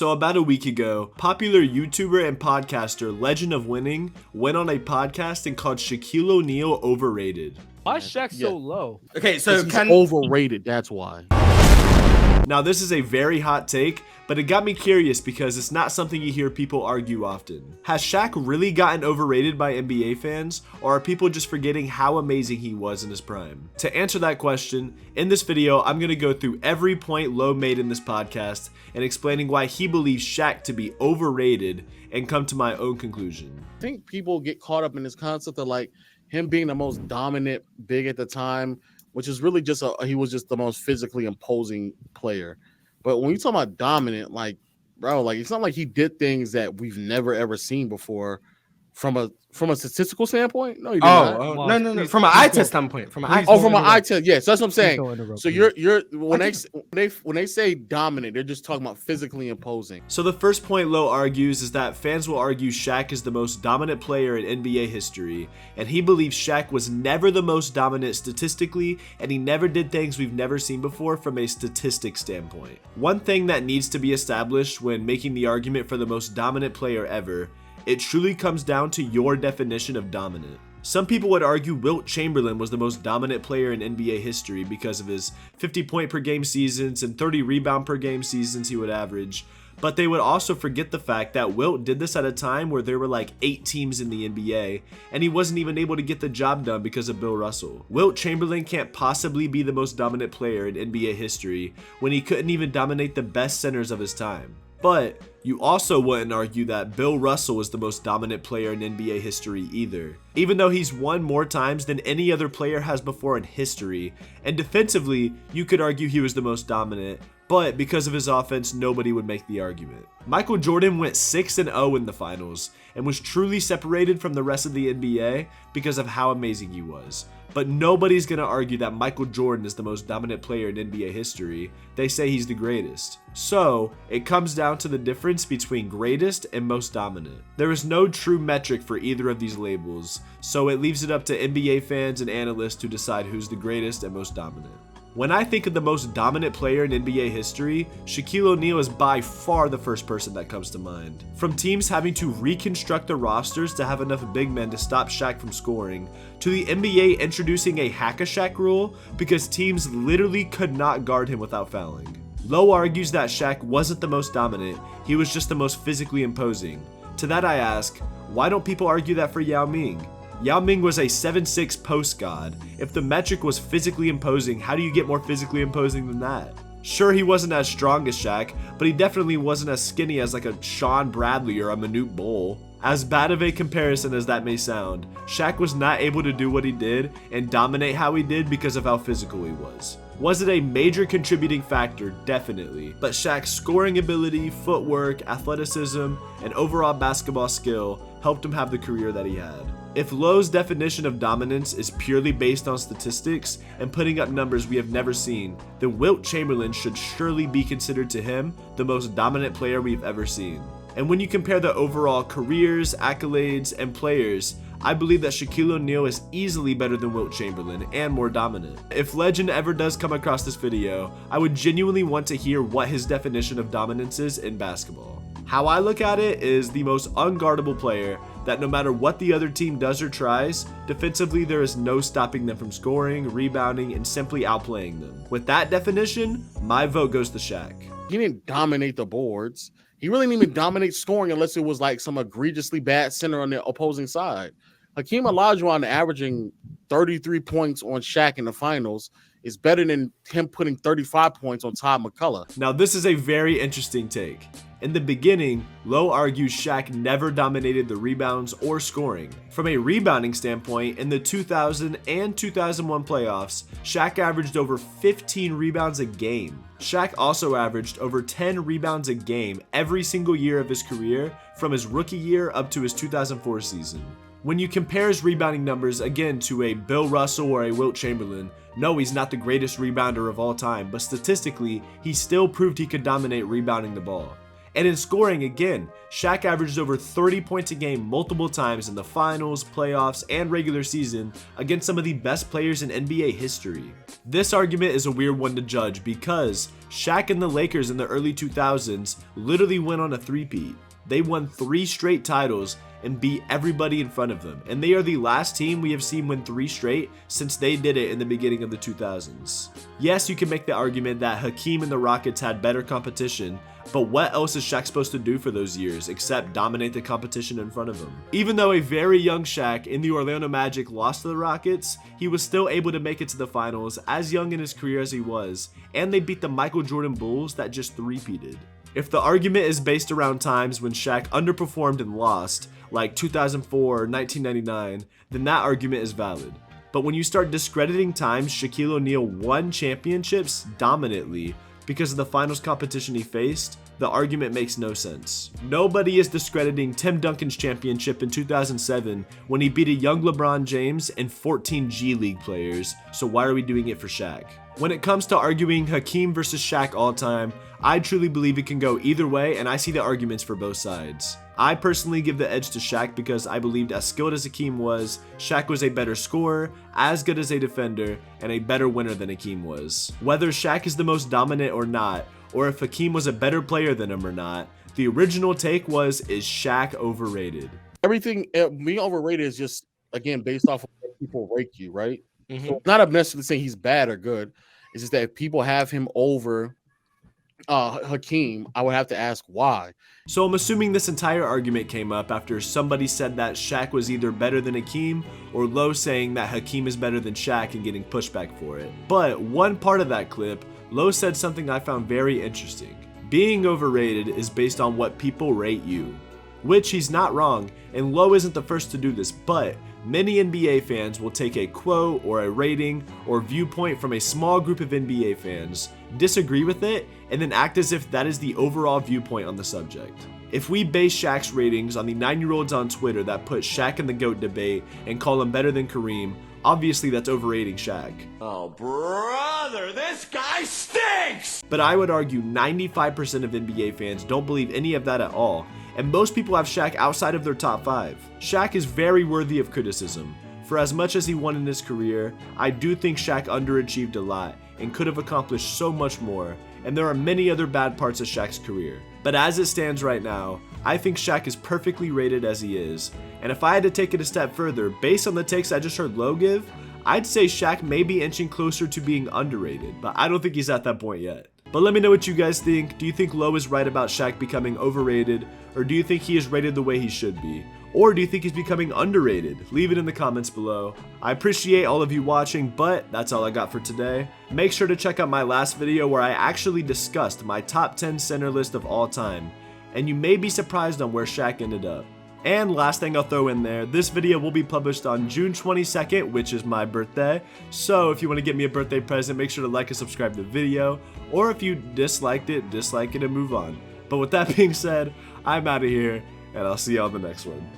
So about a week ago, popular YouTuber and podcaster Legend of Winning went on a podcast and called Shaquille O'Neal overrated. Why is Shaq so low? Okay, so He's overrated, that's why. Now this is a very hot take, but it got me curious because it's not something you hear people argue often. Has Shaq really gotten overrated by NBA fans, or are people just forgetting how amazing he was in his prime? To answer that question, in this video, I'm going to go through every point Lowe made in this podcast and explaining why he believes Shaq to be overrated and come to my own conclusion. I think people get caught up in this concept of like him being the most dominant big at the time, which is really just he was just the most physically imposing player. But when you talk about dominant, like, bro, like it's not like he did things that we've never ever seen before from a statistical standpoint. No, you did not. No. From an eye test standpoint. From an eye test. Yes, that's what I'm saying. So you're when they say dominant, they're just talking about physically imposing. So the first point Lowe argues is that fans will argue Shaq is the most dominant player in NBA history, and he believes Shaq was never the most dominant statistically, and he never did things we've never seen before from a statistic standpoint. One thing that needs to be established when making the argument for the most dominant player ever, it truly comes down to your definition of dominant. Some people would argue Wilt Chamberlain was the most dominant player in NBA history because of his 50 point per game seasons and 30 rebound per game seasons he would average, but they would also forget the fact that Wilt did this at a time where there were like 8 teams in the NBA, and he wasn't even able to get the job done because of Bill Russell. Wilt Chamberlain can't possibly be the most dominant player in NBA history when he couldn't even dominate the best centers of his time. But you also wouldn't argue that Bill Russell was the most dominant player in NBA history either, even though he's won more times than any other player has before in history, and defensively, you could argue he was the most dominant, but because of his offense, nobody would make the argument. Michael Jordan went 6-0 in the finals and was truly separated from the rest of the NBA because of how amazing he was. But nobody's going to argue that Michael Jordan is the most dominant player in NBA history. They say he's the greatest. So, it comes down to the difference between greatest and most dominant. There is no true metric for either of these labels, so it leaves it up to NBA fans and analysts to decide who's the greatest and most dominant. When I think of the most dominant player in NBA history, Shaquille O'Neal is by far the first person that comes to mind. From teams having to reconstruct their rosters to have enough big men to stop Shaq from scoring, to the NBA introducing a hack-a-Shaq rule because teams literally could not guard him without fouling. Lowe argues that Shaq wasn't the most dominant, he was just the most physically imposing. To that I ask, why don't people argue that for Yao Ming? Yao Ming was a 7'6" post god. If the metric was physically imposing, how do you get more physically imposing than that? Sure, he wasn't as strong as Shaq, but he definitely wasn't as skinny as like a Sean Bradley or a Manute Bol. As bad of a comparison as that may sound, Shaq was not able to do what he did and dominate how he did because of how physical he was. Was it a major contributing factor? Definitely. But Shaq's scoring ability, footwork, athleticism, and overall basketball skill helped him have the career that he had. If Lowe's definition of dominance is purely based on statistics and putting up numbers we have never seen, then Wilt Chamberlain should surely be considered to him the most dominant player we've ever seen. And when you compare the overall careers, accolades, and players, I believe that Shaquille O'Neal is easily better than Wilt Chamberlain and more dominant. If Legend ever does come across this video, I would genuinely want to hear what his definition of dominance is in basketball. How I look at it is the most unguardable player that no matter what the other team does or tries, defensively there is no stopping them from scoring, rebounding, and simply outplaying them. With that definition, my vote goes to Shaq. He didn't dominate the boards. He really didn't even dominate scoring unless it was like some egregiously bad center on the opposing side. Hakeem Olajuwon averaging 33 points on Shaq in the finals is better than him putting 35 points on Todd McCullough. Now this is a very interesting take. In the beginning, Lowe argues Shaq never dominated the rebounds or scoring. From a rebounding standpoint, in the 2000 and 2001 playoffs, Shaq averaged over 15 rebounds a game. Shaq also averaged over 10 rebounds a game every single year of his career from his rookie year up to his 2004 season. When you compare his rebounding numbers again to a Bill Russell or a Wilt Chamberlain, no, he's not the greatest rebounder of all time, but statistically, he still proved he could dominate rebounding the ball. And in scoring, again, Shaq averaged over 30 points a game multiple times in the finals, playoffs, and regular season against some of the best players in NBA history. This argument is a weird one to judge because Shaq and the Lakers in the early 2000s literally went on a three-peat. They won 3 straight titles and beat everybody in front of them, and they are the last team we have seen win 3 straight since they did it in the beginning of the 2000s. Yes, you can make the argument that Hakeem and the Rockets had better competition, but what else is Shaq supposed to do for those years except dominate the competition in front of him? Even though a very young Shaq in the Orlando Magic lost to the Rockets, he was still able to make it to the finals as young in his career as he was, and they beat the Michael Jordan Bulls that just three-peated. If the argument is based around times when Shaq underperformed and lost, like 2004 or 1999, then that argument is valid. But when you start discrediting times Shaquille O'Neal won championships dominantly because of the finals competition he faced, the argument makes no sense. Nobody is discrediting Tim Duncan's championship in 2007 when he beat a young LeBron James and 14 G League players, so why are we doing it for Shaq? When it comes to arguing Hakeem versus Shaq all time, I truly believe it can go either way, and I see the arguments for both sides. I personally give the edge to Shaq because I believed as skilled as Hakeem was, Shaq was a better scorer, as good as a defender, and a better winner than Hakeem was. Whether Shaq is the most dominant or not, or if Hakeem was a better player than him or not, the original take was, is Shaq overrated? Everything being overrated is just, again, based off of what people rate you, right? So not necessarily saying he's bad or good. It's just that if people have him over Hakeem, I would have to ask why. So I'm assuming this entire argument came up after somebody said that Shaq was either better than Hakeem, or Lowe saying that Hakeem is better than Shaq and getting pushback for it. But one part of that clip, Lowe said something I found very interesting. Being overrated is based on what people rate you. Which he's not wrong, and Lowe isn't the first to do this, but many NBA fans will take a quote or a rating or viewpoint from a small group of NBA fans, disagree with it, and then act as if that is the overall viewpoint on the subject. If we base Shaq's ratings on the 9-year-olds on Twitter that put Shaq in the GOAT debate and call him better than Kareem, obviously that's overrating Shaq. Oh brother, this guy stinks! But I would argue 95% of NBA fans don't believe any of that at all, and most people have Shaq outside of their top 5. Shaq is very worthy of criticism. For as much as he won in his career, I do think Shaq underachieved a lot and could have accomplished so much more, and there are many other bad parts of Shaq's career. But as it stands right now, I think Shaq is perfectly rated as he is, and if I had to take it a step further, based on the takes I just heard Lowe give, I'd say Shaq may be inching closer to being underrated, but I don't think he's at that point yet. But let me know what you guys think. Do you think Lowe is right about Shaq becoming overrated, or do you think he is rated the way he should be? Or do you think he's becoming underrated? Leave it in the comments below. I appreciate all of you watching, but that's all I got for today. Make sure to check out my last video where I actually discussed my top 10 center list of all time, and you may be surprised on where Shaq ended up. And last thing I'll throw in there, this video will be published on June 22nd, which is my birthday. So if you want to get me a birthday present, make sure to like and subscribe to the video. Or if you disliked it, dislike it and move on. But with that being said, I'm out of here, and I'll see you on the next one.